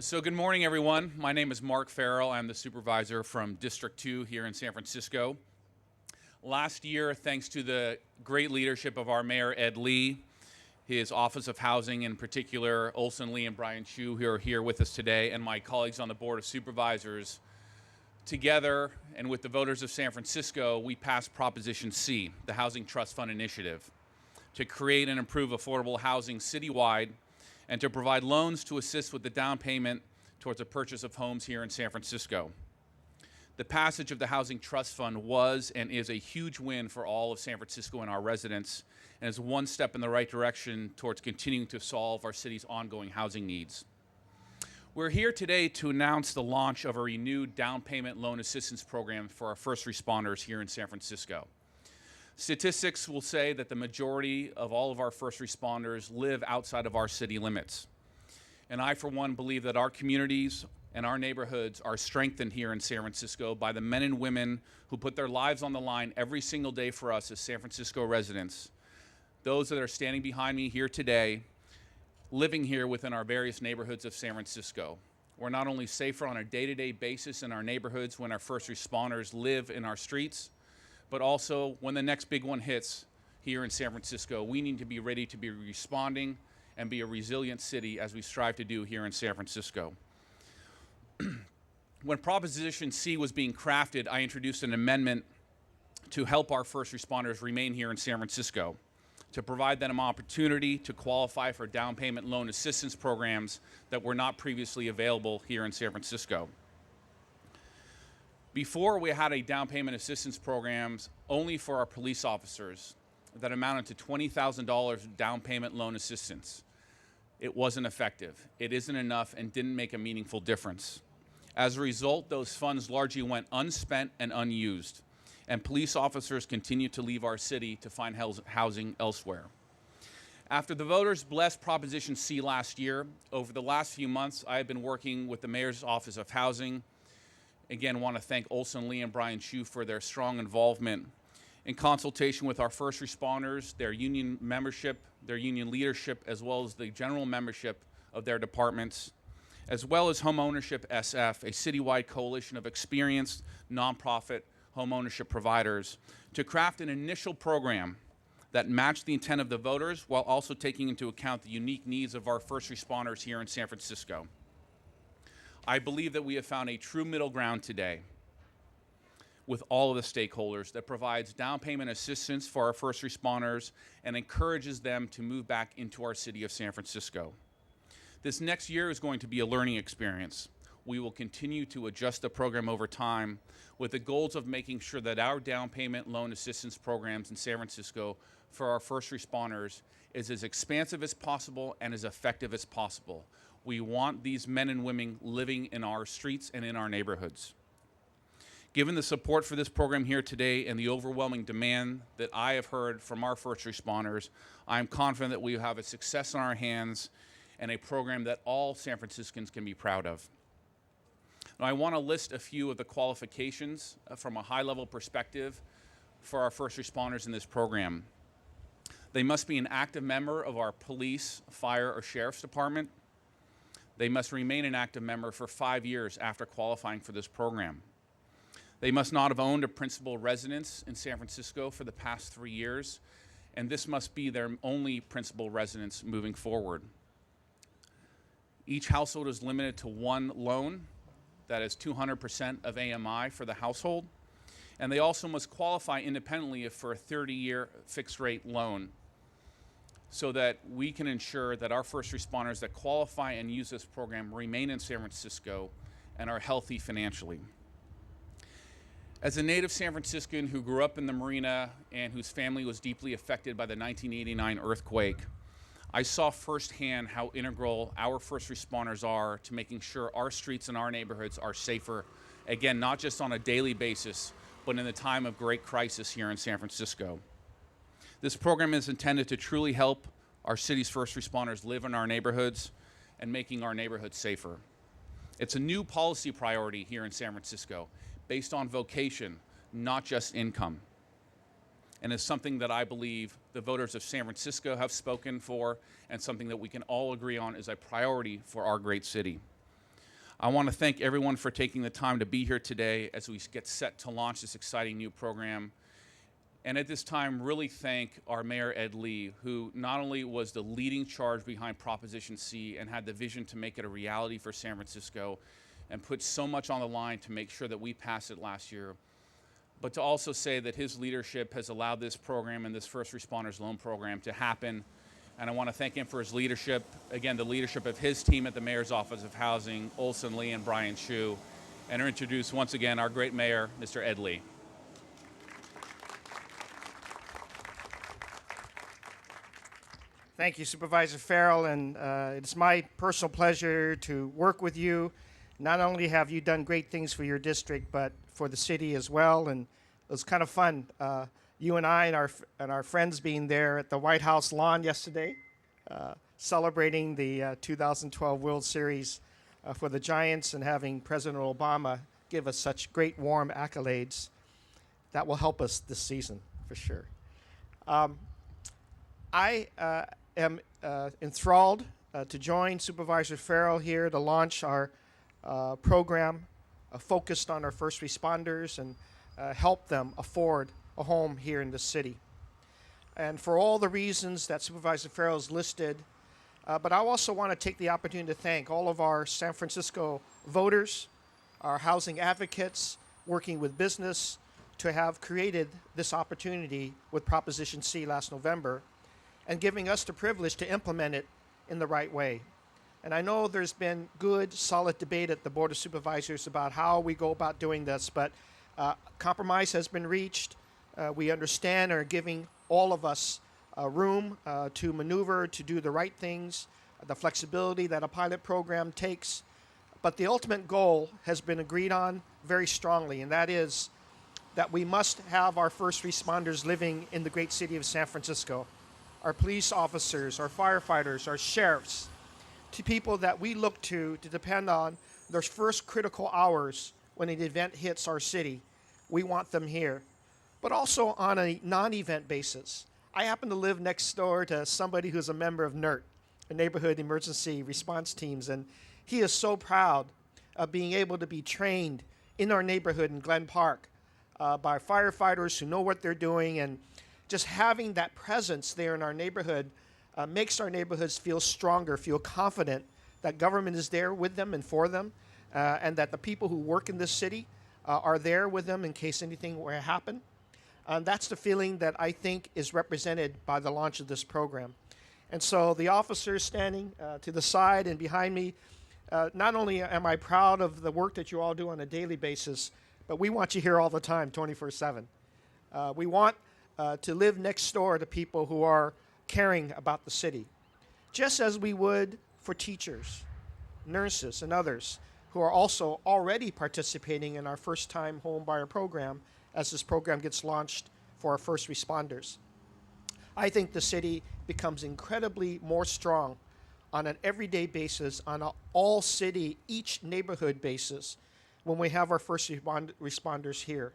So good morning, everyone. My name is Mark Farrell. I'm the supervisor from District 2 here in San Francisco. Last year, thanks to the great leadership of our mayor, Ed Lee, his Office of Housing in particular, Olson Lee and Brian Chu, who are here with us today, and my colleagues on the Board of Supervisors, together and with the voters of San Francisco, we passed Proposition C, the Housing Trust Fund Initiative, to create and improve affordable housing citywide and to provide loans to assist with the down payment towards the purchase of homes here in San Francisco. The passage of the Housing Trust Fund was and is a huge win for all of San Francisco and our residents, and is one step in the right direction towards continuing to solve our city's ongoing housing needs. We're here today to announce the launch of a renewed down payment loan assistance program for our first responders here in San Francisco. Statistics will say that the majority of all of our first responders live outside of our city limits. And I, for one, believe that our communities and our neighborhoods are strengthened here in San Francisco by the men and women who put their lives on the line every single day for us as San Francisco residents. Those that are standing behind me here today, living here within our various neighborhoods of San Francisco. We're not only safer on a day-to-day basis in our neighborhoods when our first responders live in our streets, but also when the next big one hits here in San Francisco, we need to be ready to be responding and be a resilient city as we strive to do here in San Francisco. When Proposition C was being crafted, I introduced an amendment to help our first responders remain here in San Francisco, to provide them an opportunity to qualify for down payment loan assistance programs that were not previously available here in San Francisco. Before, we had a down payment assistance programs only for our police officers that amounted to $20,000 down payment loan assistance. It wasn't effective. It isn't enough and didn't make a meaningful difference. As a result, those funds largely went unspent and unused, and police officers continue to leave our city to find housing elsewhere. After the voters blessed Proposition C last year, over the last few months, I have been working with the Mayor's Office of Housing. Again, want to thank Olson Lee and Brian Chu for their strong involvement in consultation with our first responders, their union membership, their union leadership, as well as the general membership of their departments, as well as Homeownership SF, a citywide coalition of experienced nonprofit homeownership providers, to craft an initial program that matched the intent of the voters while also taking into account the unique needs of our first responders here in San Francisco. I believe that we have found a true middle ground today with all of the stakeholders that provides down payment assistance for our first responders and encourages them to move back into our city of San Francisco. This next year is going to be a learning experience. We will continue to adjust the program over time with the goals of making sure that our down payment loan assistance programs in San Francisco for our first responders is as expansive as possible and as effective as possible. We want these men and women living in our streets and in our neighborhoods. Given the support for this program here today and the overwhelming demand that I have heard from our first responders, I am confident that we will have a success on our hands and a program that all San Franciscans can be proud of. Now, I want to list a few of the qualifications from a high-level perspective for our first responders in this program. They must be an active member of our police, fire, or sheriff's department. They must remain an active member for 5 years after qualifying for this program. They must not have owned a principal residence in San Francisco for the past 3 years, and this must be their only principal residence moving forward. Each household is limited to one loan, that is 200% of AMI for the household, and they also must qualify independently for a 30-year fixed-rate loan so that we can ensure that our first responders that qualify and use this program remain in San Francisco and are healthy financially. As a native San Franciscan who grew up in the Marina and whose family was deeply affected by the 1989 earthquake, I saw firsthand how integral our first responders are to making sure our streets and our neighborhoods are safer, again, not just on a daily basis, but in the time of great crisis here in San Francisco. This program is intended to truly help our city's first responders live in our neighborhoods and making our neighborhoods safer. It's a new policy priority here in San Francisco based on vocation, not just income. And it's something that I believe the voters of San Francisco have spoken for and something that we can all agree on is a priority for our great city. I want to thank everyone for taking the time to be here today as we get set to launch this exciting new program. And at this time, really thank our Mayor Ed Lee, who not only was the leading charge behind Proposition C and had the vision to make it a reality for San Francisco and put so much on the line to make sure that we passed it last year, but to also say that his leadership has allowed this program and this First Responders Loan Program to happen. And I want to thank him for his leadership, again, the leadership of his team at the Mayor's Office of Housing, Olson Lee and Brian Chu, and to introduce once again our great mayor, Mr. Ed Lee. Thank you, Supervisor Farrell, and it's my personal pleasure to work with you. Not only have you done great things for your district, but for the city as well, and it was kind of fun. You and I and our friends being there at the White House lawn yesterday, celebrating the 2012 World Series for the Giants, and having President Obama give us such great warm accolades. That will help us this season, for sure. I am enthralled to join Supervisor Farrell here to launch our program focused on our first responders and help them afford a home here in the city. And for all the reasons that Supervisor Farrell has listed, but I also want to take the opportunity to thank all of our San Francisco voters, our housing advocates, working with business to have created this opportunity with Proposition C last November and giving us the privilege to implement it in the right way. And I know there's been good, solid debate at the Board of Supervisors about how we go about doing this, but compromise has been reached. We understand and are giving all of us room to maneuver, to do the right things, the flexibility that a pilot program takes. But the ultimate goal has been agreed on very strongly, and that is that we must have our first responders living in the great city of San Francisco. Our police officers, our firefighters, our sheriffs, to people that we look to depend on those first critical hours when an event hits our city. We want them here. But also on a non-event basis. I happen to live next door to somebody who's a member of NERT, a Neighborhood Emergency Response Teams, and he is so proud of being able to be trained in our neighborhood in Glen Park by firefighters who know what they're doing, and just having that presence there in our neighborhood makes our neighborhoods feel stronger, feel confident that government is there with them and for them, and that the people who work in this city are there with them in case anything were to happen. That's the feeling that I think is represented by the launch of this program. And so the officers standing to the side and behind me, not only am I proud of the work that you all do on a daily basis, but we want you here all the time, 24/7. We want to live next door to people who are caring about the city, just as we would for teachers, nurses, and others who are also already participating in our first-time home buyer program as this program gets launched for our first responders. I think the city becomes incredibly more strong on an everyday basis, on an all-city, each neighborhood basis, when we have our first responders here.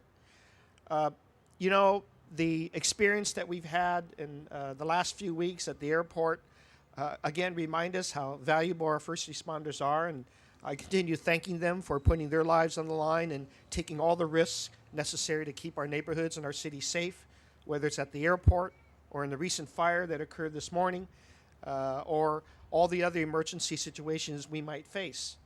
You know, the experience that we've had in the last few weeks at the airport, again, remind us how valuable our first responders are, and I continue thanking them for putting their lives on the line and taking all the risks necessary to keep our neighborhoods and our city safe, whether it's at the airport or in the recent fire that occurred this morning, or all the other emergency situations we might face.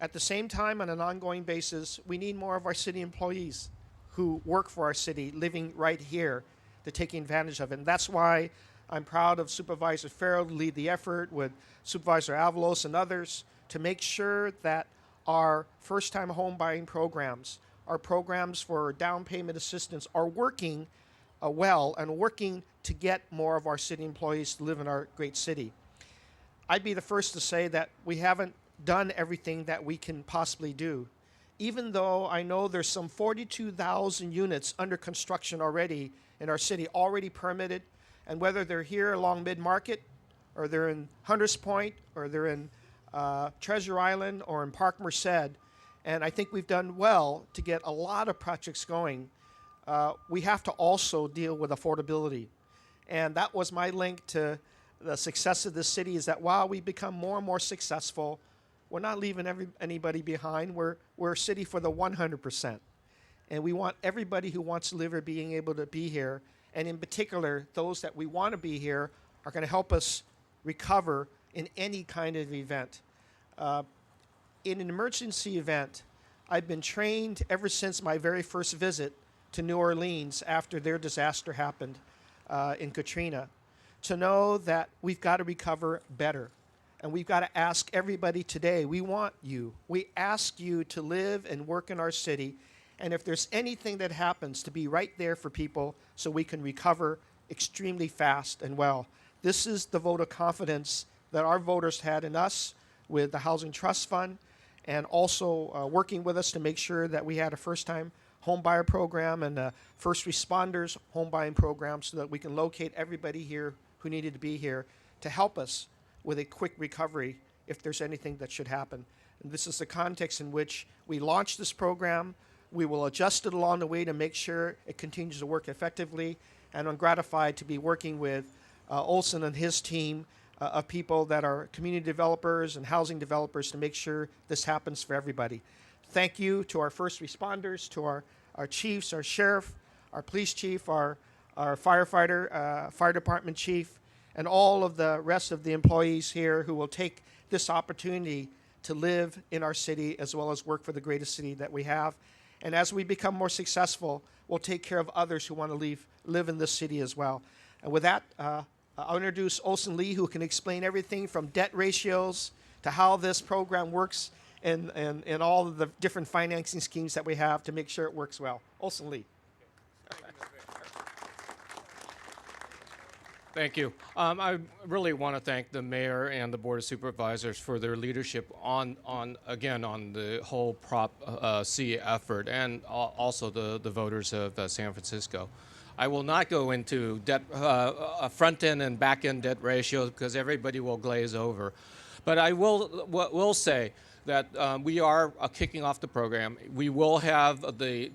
At the same time, on an ongoing basis, we need more of our city employees who work for our city, living right here, to take advantage of it. And that's why I'm proud of Supervisor Farrell to lead the effort with Supervisor Avalos and others to make sure that our first-time home buying programs, our programs for down payment assistance are working well and working to get more of our city employees to live in our great city. I'd be the first to say that we haven't done everything that we can possibly do. Even though I know there's some 42,000 units under construction already in our city, already permitted, and whether they're here along Mid-Market, or they're in Hunters Point, or they're in Treasure Island, or in Park Merced, and I think we've done well to get a lot of projects going, we have to also deal with affordability. And that was my link to the success of this city, is that while we become more and more successful, we're not leaving anybody behind. We're a city for the 100%. And we want everybody who wants to live here being able to be here. And in particular, those that we want to be here are going to help us recover in any kind of event. In an emergency event, I've been trained ever since my very first visit to New Orleans after their disaster happened in Katrina, to know that we've got to recover better. And we've got to ask everybody today, we want you. We ask you to live and work in our city. And if there's anything that happens, to be right there for people so we can recover extremely fast and well. This is the vote of confidence that our voters had in us with the Housing Trust Fund, and also working with us to make sure that we had a first-time home buyer program and a first responders home buying program so that we can locate everybody here who needed to be here to help us with a quick recovery if there's anything that should happen. And this is the context in which we launched this program. We will adjust it along the way to make sure it continues to work effectively. And I'm gratified to be working with Olson and his team of people that are community developers and housing developers to make sure this happens for everybody. Thank you to our first responders, to our chiefs, our sheriff, our police chief, our firefighter, fire department chief, and all of the rest of the employees here who will take this opportunity to live in our city as well as work for the greatest city that we have. And as we become more successful, we'll take care of others who want to live in this city as well. And with that, I'll introduce Olson Lee, who can explain everything from debt ratios to how this program works and all of the different financing schemes that we have to make sure it works well. Olson Lee. Thank you. I really want to thank the mayor and the board of supervisors for their leadership on the whole Prop C effort, and also the voters of San Francisco. I will not go into debt, front end and back end debt ratios because everybody will glaze over, but I will say that we are kicking off the program. We will have the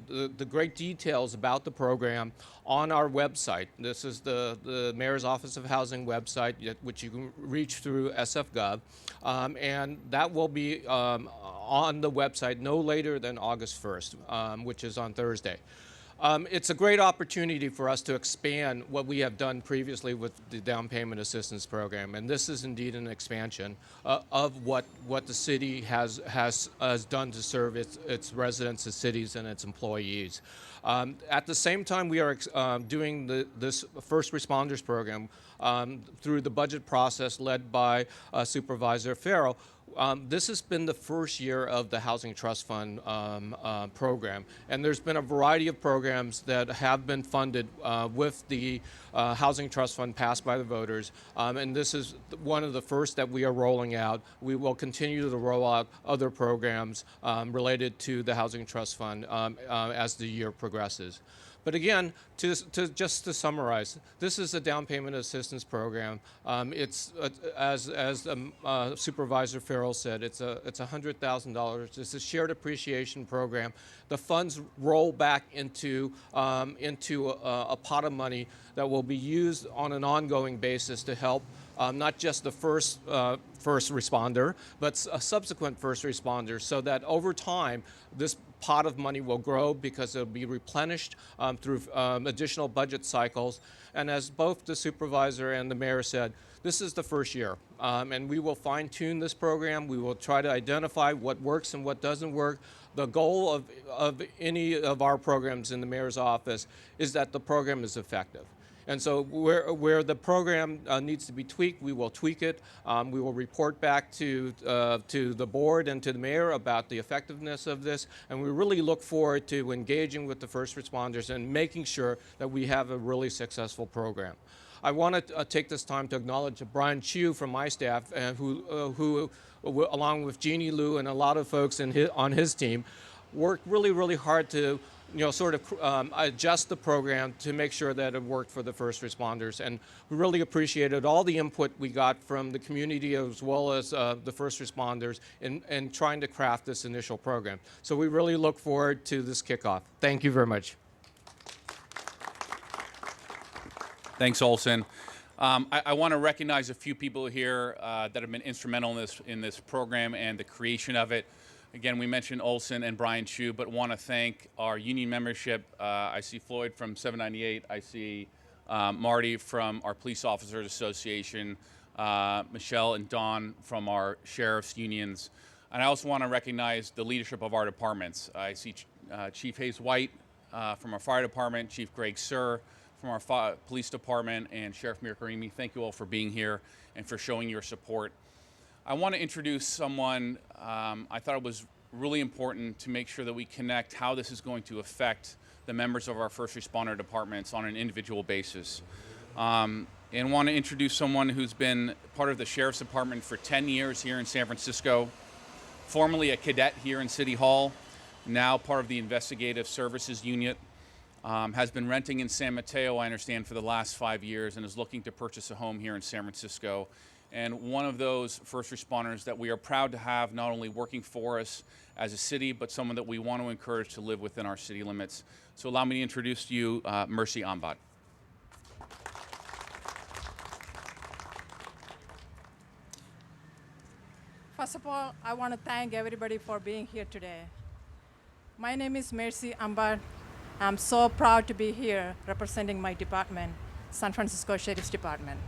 great details about the program on our website. This is the Mayor's Office of Housing website, which you can reach through SF.gov, and that will be on the website no later than August 1st, which is on Thursday. It's a great opportunity for us to expand what we have done previously with the down payment assistance program, and this is indeed an expansion of what the city has done to serve its residents, its cities, and its employees. At the same time, we are doing this first responders program through the budget process led by Supervisor Farrell. This has been the first year of the Housing Trust Fund program, and there's been a variety of programs that have been funded with the Housing Trust Fund passed by the voters, and this is one of the first that we are rolling out. We will continue to roll out other programs related to the Housing Trust Fund as the year progresses. But again, just to summarize, this is a down payment assistance program. It's as Supervisor Farrell said, it's $100,000. It's a shared appreciation program. The funds roll back into a pot of money that will be used on an ongoing basis to help not just the first responder, but subsequent first responders, so that over time this pot of money will grow because it'll be replenished through additional budget cycles. And as both the supervisor and the mayor said, this is the first year, and we will fine-tune this program. We will try to identify what works and what doesn't work. The goal of any of our programs in the mayor's office is that the program is effective. And so where the program needs to be tweaked, we will tweak it. We will report back to the board and to the mayor about the effectiveness of this. And we really look forward to engaging with the first responders and making sure that we have a really successful program. I want to take this time to acknowledge Brian Chu from my staff, who along with Jeannie Liu and a lot of folks on his team, worked really, really hard to sort of adjust the program to make sure that it worked for the first responders. And we really appreciated all the input we got from the community as well as the first responders in trying to craft this initial program. So we really look forward to this kickoff. Thank you very much. Thanks, Olson. I want to recognize a few people here that have been instrumental in this program and the creation of it. Again, we mentioned Olson and Brian Chu, but want to thank our union membership. I see Floyd from 798. I see Marty from our Police Officers Association, Michelle and Don from our sheriff's unions. And I also want to recognize the leadership of our departments. I see Chief Hayes White from our fire department, Chief Greg Sir from our police department, and Sheriff Mir Karimi. Thank you all for being here and for showing your support. I want to introduce someone I thought it was really important to make sure that we connect how this is going to affect the members of our first responder departments on an individual basis. And want to introduce someone who's been part of the Sheriff's Department for 10 years here in San Francisco, formerly a cadet here in City Hall, now part of the Investigative Services Unit, has been renting in San Mateo, I understand, for the last 5 years and is looking to purchase a home here in San Francisco. And one of those first responders that we are proud to have not only working for us as a city, but someone that we want to encourage to live within our city limits. So allow me to introduce to you Mercy Ambad. First of all, I want to thank everybody for being here today. My name is Mercy Ambad. I'm so proud to be here representing my department, San Francisco Sheriff's Department.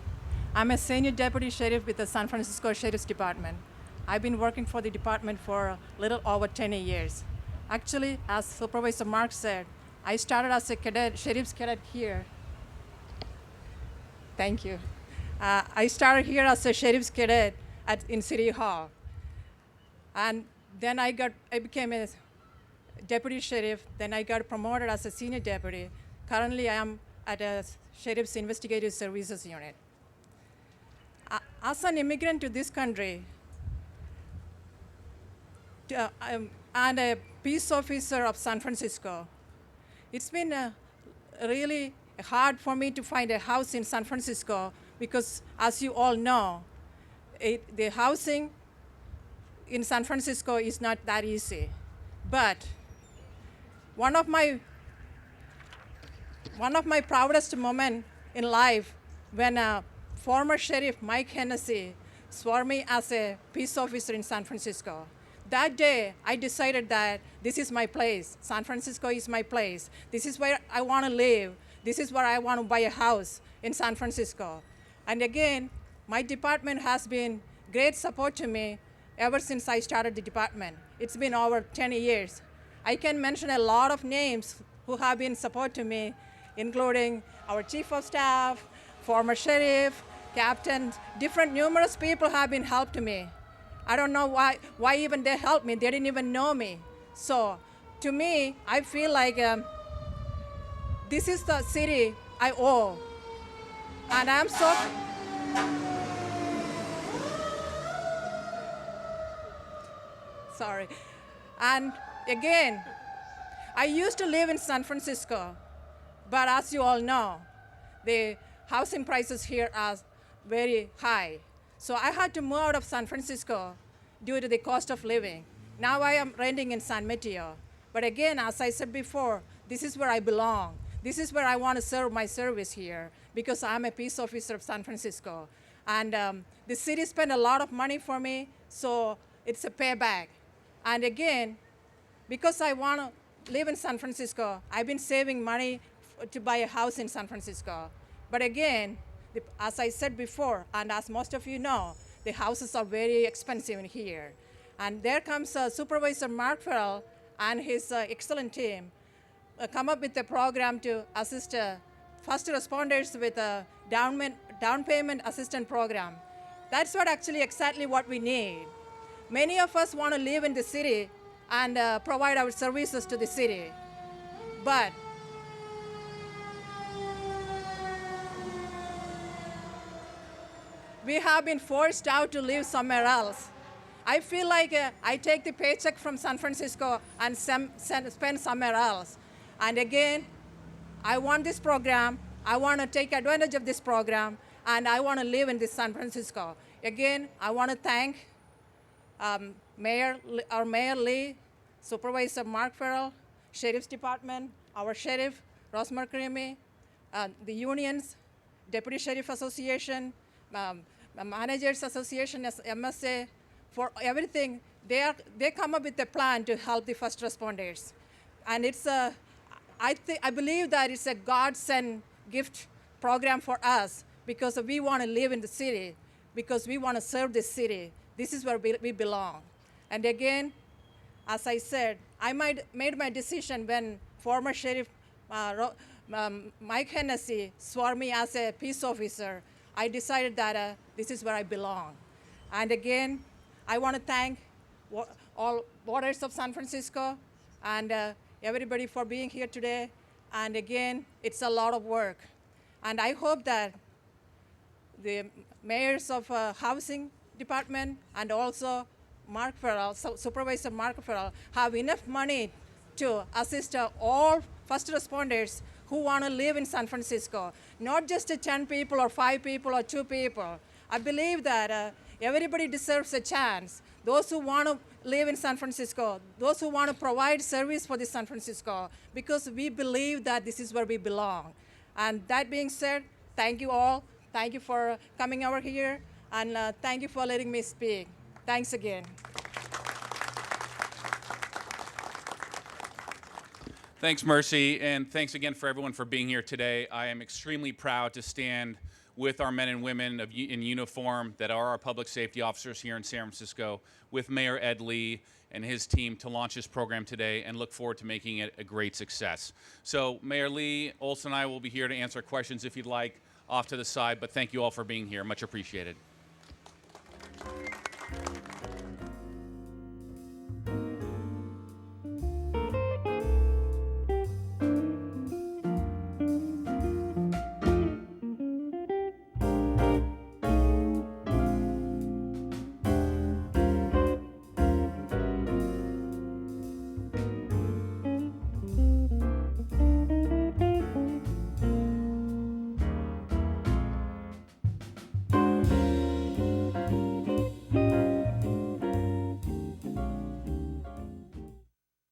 I'm a senior deputy sheriff with the San Francisco Sheriff's Department. I've been working for the department for a little over 10 years. Actually, as Supervisor Mark said, I started as a cadet, sheriff's cadet here. Thank you. I started here as a sheriff's cadet in City Hall. And then I became a deputy sheriff. Then I got promoted as a senior deputy. Currently, I am at a Sheriff's Investigative Services Unit. As an immigrant to this country, and a peace officer of San Francisco, it's been really hard for me to find a house in San Francisco because, as you all know, the housing in San Francisco is not that easy. But one of my proudest moments in life when former Sheriff Mike Hennessy swore me as a peace officer in San Francisco. That day, I decided that this is my place. San Francisco is my place. This is where I want to live. This is where I want to buy a house in San Francisco. And again, my department has been great support to me ever since I started the department. It's been over 10 years. I can mention a lot of names who have been support to me, including our chief of staff, former sheriff, captains, numerous people have been help to me. I don't know why even they helped me. They didn't even know me. So to me, I feel like this is the city I owe. And I'm so, sorry. And again, I used to live in San Francisco, but as you all know, the housing prices here are very high. So I had to move out of San Francisco due to the cost of living. Now I am renting in San Mateo. But again, as I said before, this is where I belong. This is where I want to serve my service here because I'm a peace officer of San Francisco. And the city spent a lot of money for me, so it's a payback. And again, because I want to live in San Francisco, I've been saving money to buy a house in San Francisco. But again, as I said before, and as most of you know, the houses are very expensive in here. And there comes Supervisor Mark Farrell and his excellent team come up with a program to assist first responders with a down payment assistance program. That's exactly what we need. Many of us want to live in the city and provide our services to the city. But we have been forced out to live somewhere else. I feel like I take the paycheck from San Francisco and spend somewhere else. And again, I want this program. I want to take advantage of this program, and I want to live in this San Francisco. Again, I want to thank our Mayor Lee, Supervisor Mark Farrell, Sheriff's Department, our Sheriff, Mir Karimi, the unions, Deputy Sheriff Association, Managers Association, MSA, for everything. They come up with a plan to help the first responders. And it's I believe that it's a God-sent gift program for us because we want to live in the city, because we want to serve the city. This is where we belong. And again, as I said, I made my decision when former Sheriff Mike Hennessy swore me as a peace officer. I decided that this is where I belong. And again, I want to thank all voters of San Francisco and everybody for being here today. And again, it's a lot of work. And I hope that the mayors of housing department and also Mark Farrell, Supervisor Mark Farrell, have enough money to assist all first responders who want to live in San Francisco, not just 10 people or 5 people or 2 people. I believe that everybody deserves a chance. Those who want to live in San Francisco, those who want to provide service for the San Francisco, because we believe that this is where we belong. And that being said, thank you all. Thank you for coming over here, and thank you for letting me speak. Thanks again. Thanks, Mercy, and thanks again for everyone for being here today. I am extremely proud to stand with our men and women in uniform that are our public safety officers here in San Francisco, with Mayor Ed Lee and his team to launch this program today, and look forward to making it a great success. So Mayor Lee, Olson and I will be here to answer questions if you'd like off to the side, but thank you all for being here. Much appreciated.